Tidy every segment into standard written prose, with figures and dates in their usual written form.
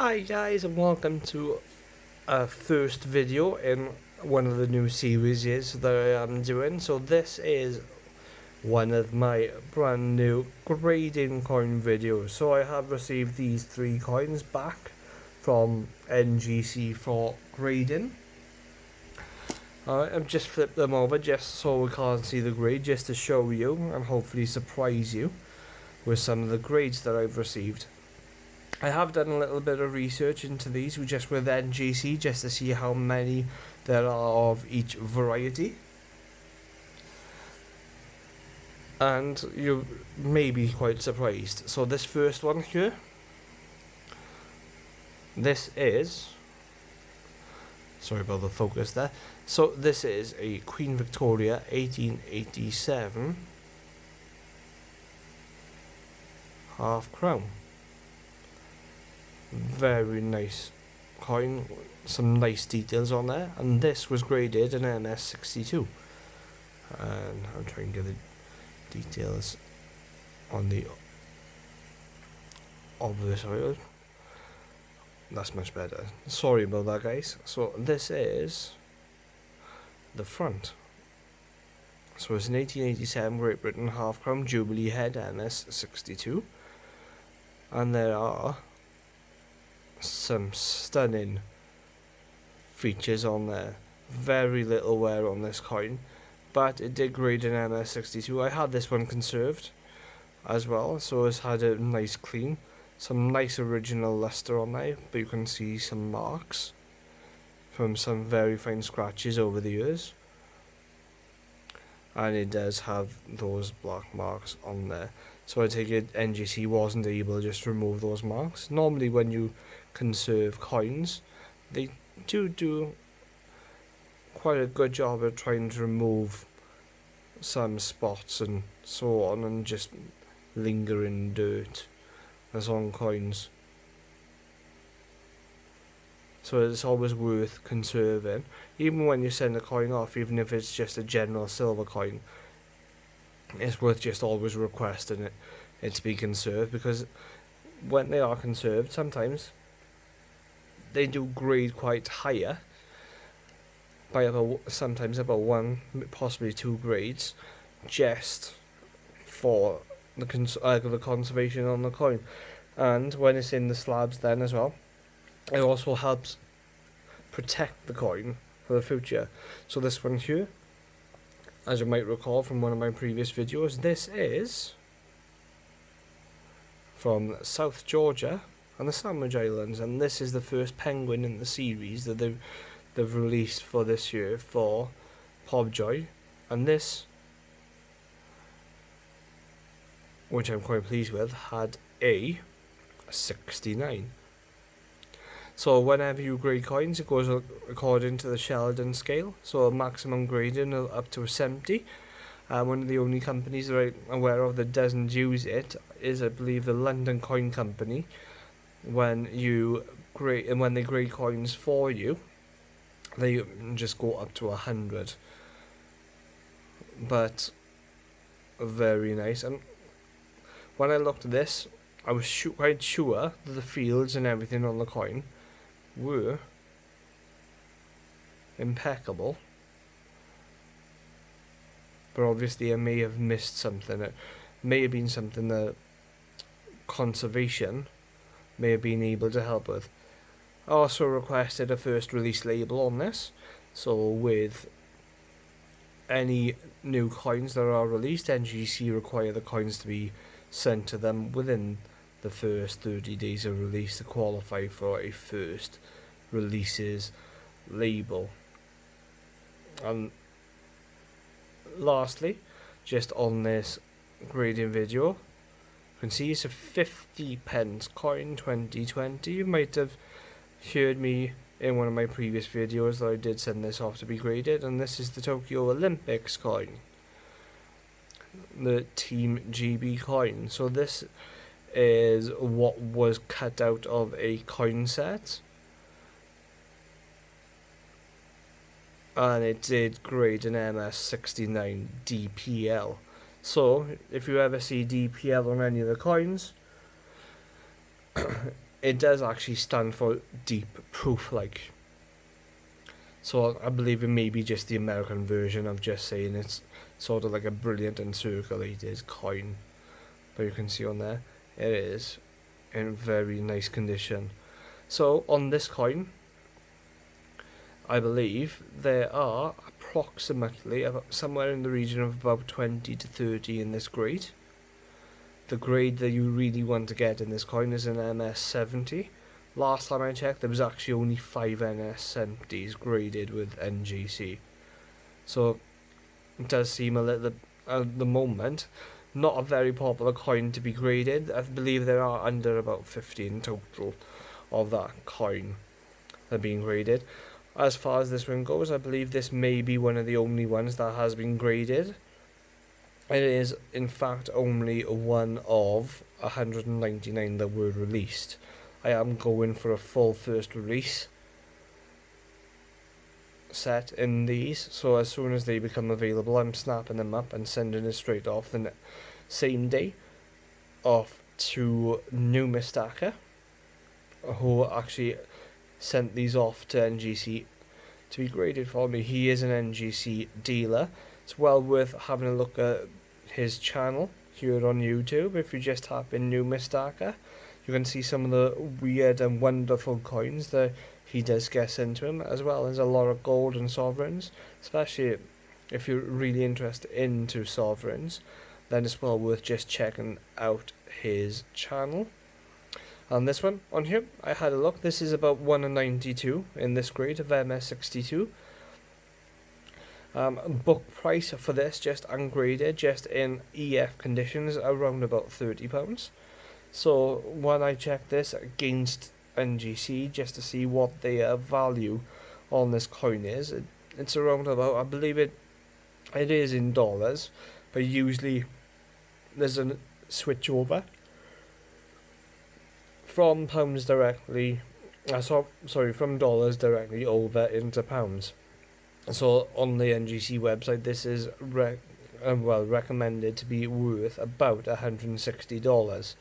Hi guys, and welcome to a first video in one of the new series that I am doing. So this is one of my brand new grading coin videos. So I have received these 3 coins back from NGC for grading. I've just flipped them over just so we can't see the grade, just to show you and hopefully surprise you with some of the grades that I've received. I have done a little bit of research into these just with NGC just to see how many there are of each variety, and you may be quite surprised. So this first one here, this is, sorry about the focus there, so this is a Queen Victoria 1887 half crown. Very nice coin, some nice details on there, and this was graded in MS62. And I'm trying to get the details on the of this oil. That's much better. Sorry about that, guys. So this is the front. So it's an 1887 Great Britain half crown Jubilee head MS62, and there are some stunning features on there. Very little wear on this coin, but it did grade in MS62. I had this one conserved as well, so it's had a nice clean, some nice original luster on there, but you can see some marks from some very fine scratches over the years, and it does have those black marks on there. So I take it NGC wasn't able to just remove those marks. Normally when you conserve coins, they do quite a good job at trying to remove some spots and so on, and just lingering dirt that's on coins. So it's always worth conserving, even when you send a coin off, even if it's just a general silver coin. It's worth just always requesting it to be conserved, because when they are conserved, sometimes they do grade quite higher by sometimes about 1, possibly 2 grades, just for the conservation on the coin. And when it's in the slabs then as well, it also helps protect the coin for the future. So this one here, as you might recall from one of my previous videos, this is from South Georgia and the Sandwich Islands, and this is the first penguin in the series that they've released for this year for Pobjoy, and this, which I'm quite pleased with, had a 69. So whenever you grade coins, it goes according to the Sheldon scale, so a maximum grading up to a 70. One of the only companies that I'm aware of that doesn't use it is, I believe, the London Coin Company. When they grade coins for you, they just go up to 100. But very nice. And when I looked at this, I was quite sure that the fields and everything on the coin were impeccable, but obviously I may have missed something. It may have been something that conservation may have been able to help with. I also requested a first release label on this, so with any new coins that are released, NGC require the coins to be sent to them within the first 30 days of release to qualify for a first releases label. And lastly, just on this grading video, you can see it's a 50p coin 2020. You might have heard me in one of my previous videos that I did send this off to be graded, and this is the Tokyo Olympics coin, the Team GB coin. So this is what was cut out of a coin set, and it did grade an MS69 DPL. So if you ever see DPL on any of the coins, it does actually stand for deep proof, like. So I believe it may be just the American version of just saying it's sort of like a brilliant and circulated coin. But you can see on there, it is in very nice condition. So on this coin, I believe there are approximately about somewhere in the region of about 20 to 30 in this grade. The grade that you really want to get in this coin is an MS70. Last time I checked, there was actually only 5 NS70s graded with NGC. So it does seem a little, at the moment, not a very popular coin to be graded. I believe there are under about 50 in total of that coin that are being graded. As far as this one goes, I believe this may be one of the only ones that has been graded. It is, in fact, only one of 199 that were released. I am going for a full first release set in these, so as soon as they become available, I'm snapping them up and sending it straight off the same day off to Numistaka, who actually sent these off to NGC to be graded for me. He is an NGC dealer. It's well worth having a look at his channel here on YouTube. If you just type in Numistaka, you can see some of the weird and wonderful coins that he does get sent to him, as well as a lot of gold and sovereigns. Especially if you're really interested into sovereigns, then it's well worth just checking out his channel. On this one, on here, I had a look. This is about 192 in this grade of MS62. Book price for this, just ungraded, just in EF conditions, around about £30. So when I checked this against NGC, just to see what their value on this coin is, it's around about, I believe it is in dollars, but usually there's a switch over from pounds directly, from dollars directly over into pounds. So on the NGC website, this is recommended to be worth about $160.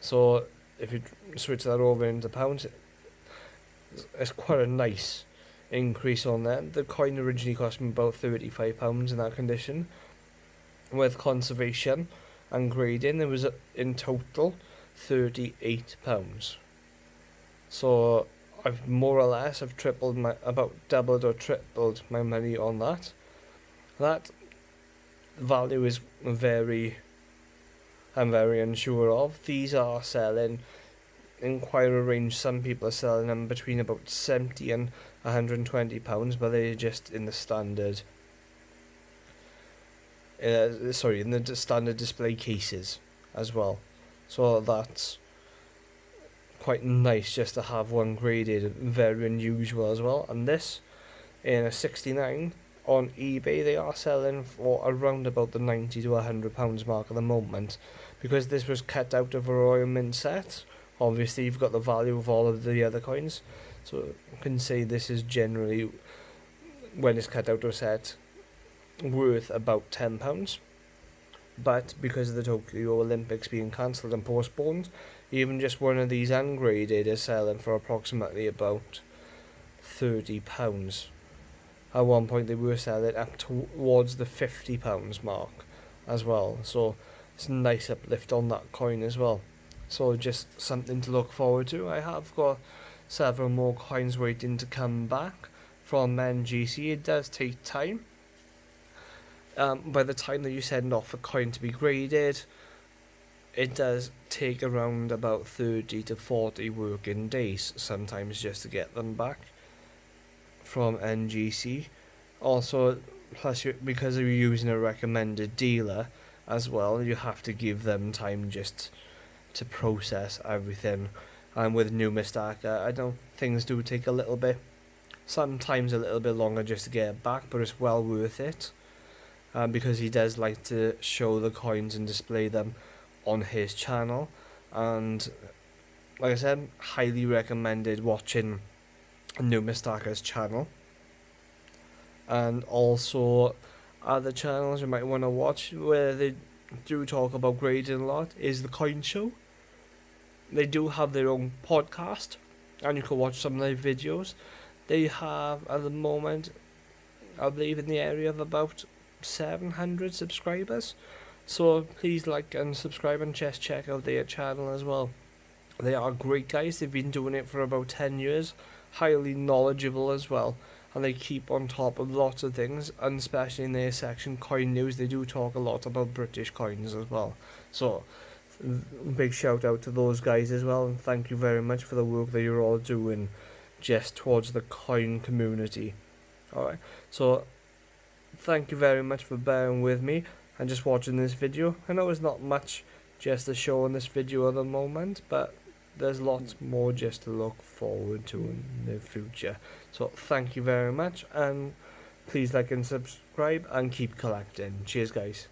So if you switch that over into pounds, it's quite a nice increase on that. The coin originally cost me about £35 in that condition. With conservation and grading, there was in total £38. So I've more or less doubled or tripled my money on that. That value is I'm very unsure of. These are selling in quite a range. Some people are selling them between about £70 and £120, but they're just in the standard in the standard display cases as well. So that's quite nice just to have one graded, very unusual as well. And this, in a 69 on eBay, they are selling for around about the £90 to £100 mark at the moment. Because this was cut out of a Royal Mint set, obviously you've got the value of all of the other coins. So you can say this is generally, when it's cut out of a set, worth about £10. But because of the Tokyo Olympics being cancelled and postponed, even just one of these ungraded is selling for approximately about £30. At one point they were selling up towards the £50 mark as well. So it's a nice uplift on that coin as well. So just something to look forward to. I have got several more coins waiting to come back from NGC. It does take time. By the time that you send off a coin to be graded, it does take around about 30 to 40 working days sometimes just to get them back from NGC. Also, plus because you're using a recommended dealer as well, you have to give them time just to process everything. And with Numistaka, I know things do take a little bit, sometimes a little bit longer just to get it back, but it's well worth it. Because he does like to show the coins and display them on his channel. And like I said, highly recommended watching Numistaka's channel. And also other channels you might want to watch where they do talk about grading a lot is the Coin Show. They do have their own podcast, and you can watch some of their videos. They have, at the moment, I believe, in the area of about 700 subscribers. So please like and subscribe and just check out their channel as well. They are great guys. They've been doing it for about 10 years. Highly knowledgeable as well. And they keep on top of lots of things, and especially in their section, Coin News, they do talk a lot about British coins as well. So, big shout out to those guys as well, and thank you very much for the work that you're all doing just towards the coin community. Alright, so thank you very much for bearing with me and just watching this video. I know it's not much just to show in this video at the moment, but there's lots more just to look forward to in the future. So thank you very much, and please like and subscribe and keep collecting. Cheers guys.